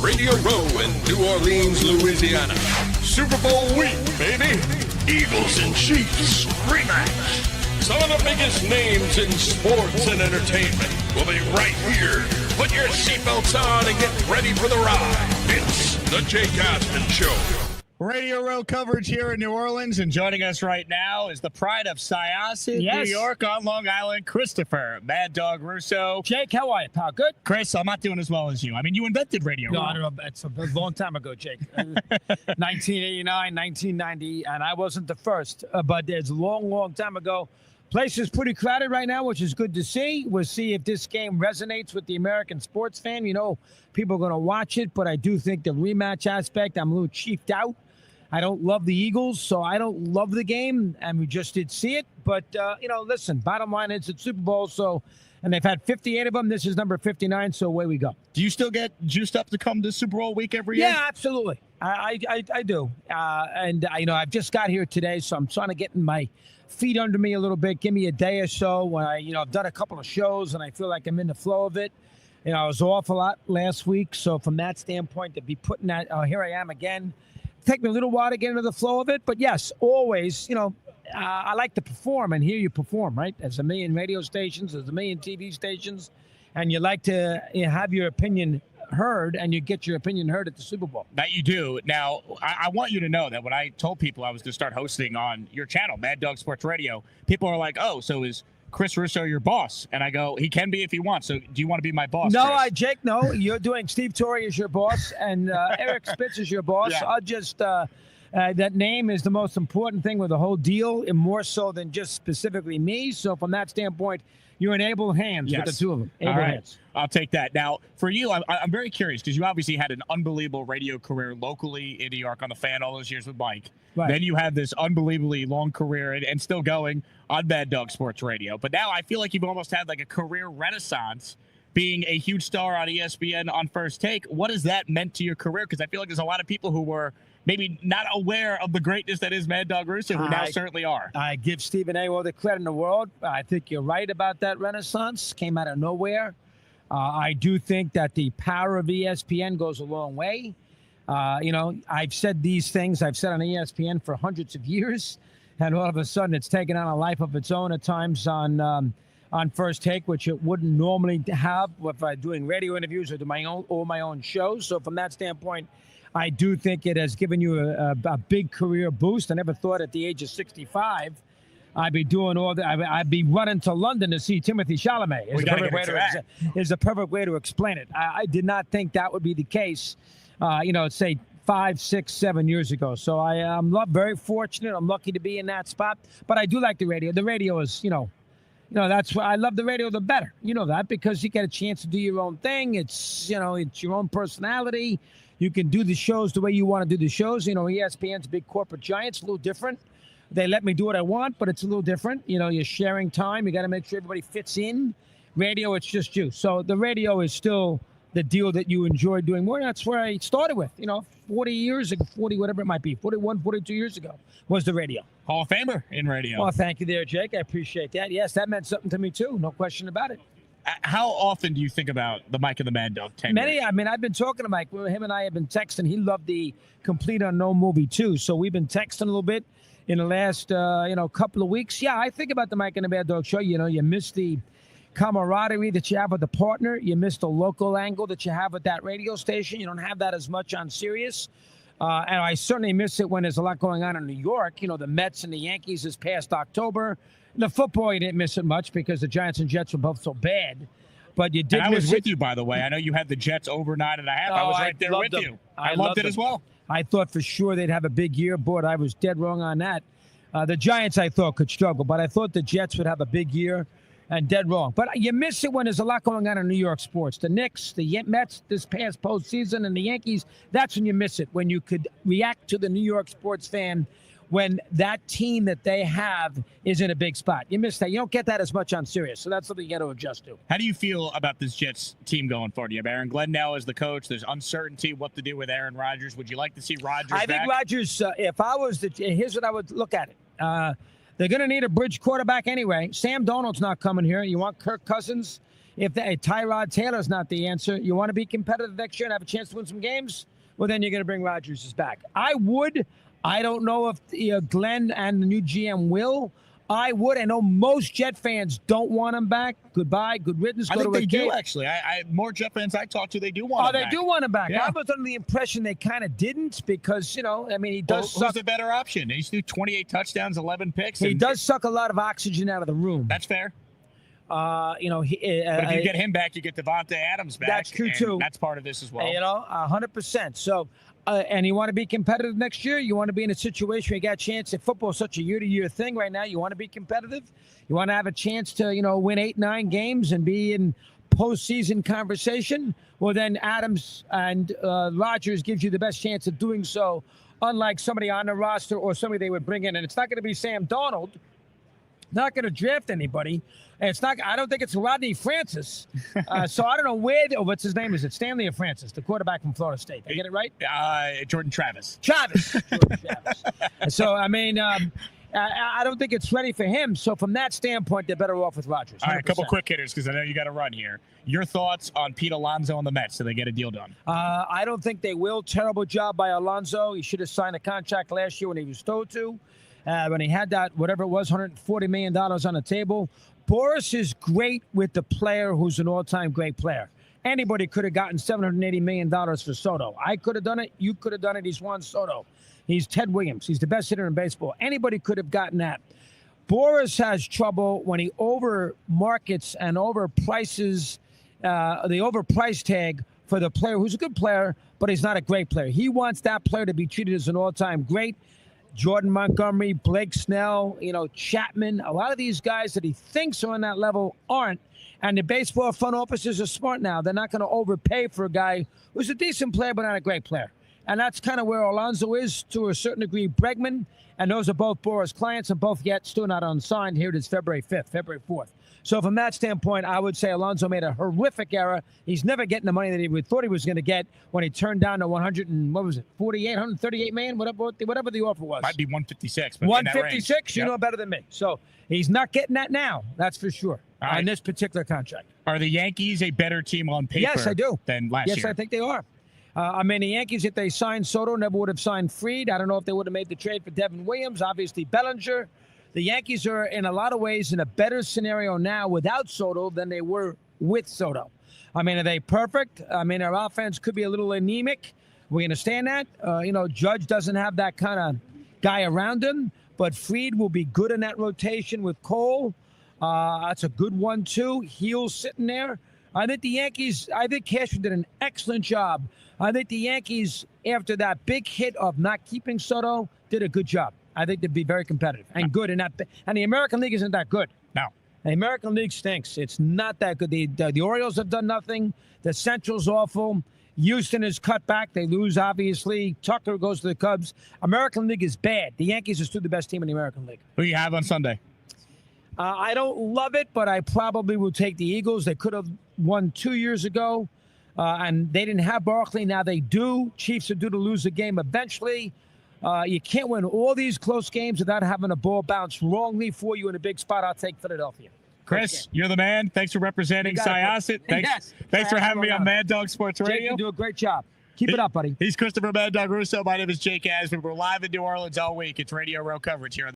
Radio Row in New Orleans, Louisiana. Super Bowl week, baby. Eagles and Chiefs rematch. Some of the biggest names in sports and entertainment will be right here. Put your seatbelts on and get ready for the ride. It's the Jake Asman Show. Radio Row coverage here in New Orleans, and joining us right now is the pride of Syosset, New York, on Long Island, Christopher Mad Dog Russo. Jake, how are you, pal? Good? Chris, I'm not doing as well as you. I mean, you invented radio. No, I don't know. It's a long time ago, Jake. 1989, 1990, and I wasn't the first, but it's a long, long time ago. Place is pretty crowded right now, which is good to see. We'll see if this game resonates with the American sports fan. You know, people are going to watch it, but I do think the rematch aspect, I'm a little chiefed out. I don't love the Eagles, so I don't love the game, and we just did see it. But, you know, listen, bottom line is it's Super Bowl, and they've had 58 of them. This is number 59, so away we go. Do you still get juiced up to come to Super Bowl week every year? Yeah, absolutely. I do. You know, I've just got here today, so I'm trying to get my feet under me a little bit. Give me a day or so when I've done a couple of shows, and I feel like I'm in the flow of it. You know, I was off a lot last week, so from that standpoint, to be putting that, here I am again. Take me a little while to get into the flow of it, but yes, always, you know, I like to perform and hear you perform, right? There's a million radio stations, there's a million TV stations, and you like to have your opinion heard, and you get your opinion heard at the Super Bowl. That you do. Now, I want you to know that when I told people I was going to start hosting on your channel, Mad Dog Sports Radio, people are like, oh, so is Chris Russo your boss? And I go, he can be if he wants. So do you want to be my boss? No, Jake, no. You're doing Steve Torrey as your boss, and Eric Spitz is your boss. Yeah. I'll just that name is the most important thing with the whole deal, and more so than just specifically me. So from that standpoint, you're in able hands with the two of them. Able hands. I'll take that. Now, for you, I'm very curious because you obviously had an unbelievable radio career locally in New York on the Fan all those years with Mike. Right. Then you had this unbelievably long career and still going on Mad Dog Sports Radio. But now I feel like you've almost had like a career renaissance being a huge star on ESPN on First Take. What has that meant to your career? Because I feel like there's a lot of people who were maybe not aware of the greatness that is Mad Dog Russo, who now certainly are. I give Stephen A. all the credit in the world. I think you're right about that renaissance. Came out of nowhere. I do think that the power of ESPN goes a long way. You know, I've said these things. I've said on ESPN for hundreds of years, and all of a sudden it's taken on a life of its own at times on First Take, which it wouldn't normally have if I'm doing radio interviews or my own shows. So from that standpoint, I do think it has given you a big career boost. I never thought at the age of 65 I'd be doing all that. I'd be running to London to see Timothy Chalamet. Is the perfect way to explain it. I did not think that would be the case, say 5, 6, 7 years ago. So I'm very fortunate. I'm lucky to be in that spot. But I do like the radio. The radio is, that's why I love the radio the better. You know that because you get a chance to do your own thing. It's your own personality. You can do the shows the way you want to do the shows. You know, ESPN's a big corporate giant. It's a little different. They let me do what I want, but it's a little different. You know, you're sharing time. You got to make sure everybody fits in. Radio, it's just you. So the radio is still the deal that you enjoy doing more. That's where I started with, 40 years ago, 40, whatever it might be, 41, 42 years ago was the radio. Hall of Famer in radio. Well, thank you there, Jake. I appreciate that. Yes, that meant something to me, too. No question about it. How often do you think about the Mike and the Mad Dog tenure? I've been talking to Mike. Him and I have been texting. He loved the Complete Unknown movie, too. So we've been texting a little bit in the last, couple of weeks. Yeah, I think about the Mike and the Mad Dog show. You miss the camaraderie that you have with the partner. You miss the local angle that you have with that radio station. You don't have that as much on Sirius. And I certainly miss it when there's a lot going on in New York. The Mets and the Yankees this past October. The football, you didn't miss it much because the Giants and Jets were both so bad. But you did miss it. I was with you, by the way. I know you had the Jets over 9.5. I was right there with you. I loved it as well. I thought for sure they'd have a big year. Boy, I was dead wrong on that. The Giants, I thought, could struggle. But I thought the Jets would have a big year. And dead wrong. But you miss it when there's a lot going on in New York sports. The Knicks, the Mets this past postseason, and the Yankees, that's when you miss it. When you could react to the New York sports fan when that team that they have is in a big spot. You miss that. You don't get that as much on Sirius. So that's something you got to adjust to. How do you feel about this Jets team going forward? You have Aaron Glenn now as the coach. There's uncertainty what to do with Aaron Rodgers. Would you like to see Rodgers back? I think Rodgers, if I was here's what I would look at it. They're going to need a bridge quarterback anyway. Sam Darnold's not coming here. You want Kirk Cousins if Tyrod Taylor's not the answer, you want to be competitive next year and have a chance to win some games, well, then you're going to bring Rodgers back. I would. I don't know if Glenn and the new GM will. I would. I know most Jet fans don't want him back. Goodbye. Good riddance. I think they do, actually. More Jet fans I talk to, they do want him back. Oh, they do want him back. Yeah. I was under the impression they kind of didn't because, he does suck. Who's the better option? He's threw 28 touchdowns, 11 picks. He does suck a lot of oxygen out of the room. That's fair. But if you get him back, you get Devontae Adams back. That's true, too. That's part of this as well. 100%. So, and you want to be competitive next year? You want to be in a situation where you got a chance. If football's such a year-to-year thing right now, you want to be competitive. You want to have a chance to, win 8-9 games and be in postseason conversation. Well, then Adams and Rodgers gives you the best chance of doing so, unlike somebody on the roster or somebody they would bring in. And it's not going to be Sam Darnold. Not going to draft anybody. And it's not. I don't think it's Rodney Francis. So I don't know what's his name? Is it Stanley or Francis, the quarterback from Florida State? Did I get it right? Jordan Travis. Jordan Travis. So I don't think it's ready for him. So from that standpoint, they're better off with Rodgers. 100%. All right, a couple quick hitters because I know you got to run here. Your thoughts on Pete Alonso and the Mets? Do they get a deal done? I don't think they will. Terrible job by Alonso. He should have signed a contract last year when he was told to. When he had that, whatever it was, $140 million on the table. Boris is great with the player who's an all-time great player. Anybody could have gotten $780 million for Soto. I could have done it. You could have done it. He's Juan Soto. He's Ted Williams. He's the best hitter in baseball. Anybody could have gotten that. Boris has trouble when he over-markets and overprices the overprice tag for the player who's a good player, but he's not a great player. He wants that player to be treated as an all-time great. Jordan Montgomery, Blake Snell, Chapman, a lot of these guys that he thinks are on that level aren't. And the baseball front offices are smart now. They're not going to overpay for a guy who's a decent player but not a great player. And that's kind of where Alonso is to a certain degree. Bregman, and those are both Boris clients and both yet still not unsigned. Here it is February 5th, February 4th. So from that standpoint, I would say Alonso made a horrific error. He's never getting the money that he thought he was going to get when he turned down to 138 million, whatever the offer was. Might be 156. But 156, you know better than me. So he's not getting that now. That's for sure. On this particular contract. Are the Yankees a better team on paper? Yes, I do. Than last year? Yes, I think they are. The Yankees, if they signed Soto, never would have signed Fried. I don't know if they would have made the trade for Devin Williams. Obviously, Bellinger. The Yankees are, in a lot of ways, in a better scenario now without Soto than they were with Soto. Are they perfect? Their offense could be a little anemic. We understand that. Judge doesn't have that kind of guy around him, but Fried will be good in that rotation with Cole. That's a good one, too. Heel's sitting there. I think Cashman did an excellent job. I think the Yankees, after that big hit of not keeping Soto, did a good job. I think they'd be very competitive and good in that. And the American League isn't that good. No. The American League stinks. It's not that good. The Orioles have done nothing. The Central's awful. Houston is cut back. They lose, obviously. Tucker goes to the Cubs. American League is bad. The Yankees are still the best team in the American League. Who do you have on Sunday? I don't love it, but I probably will take the Eagles. They could have won 2 years ago, and they didn't have Barkley. Now they do. Chiefs are due to lose a game eventually. You can't win all these close games without having a ball bounce wrongly for you in a big spot. I'll take Philadelphia. Chris, you're the man. Thanks for representing Syosset. Thanks for having me on Mad Dog Sports Radio. Jake, you do a great job. Keep it up, buddy. He's Christopher Mad Dog Russo. My name is Jake Asman. We're live in New Orleans all week. It's Radio Row coverage here on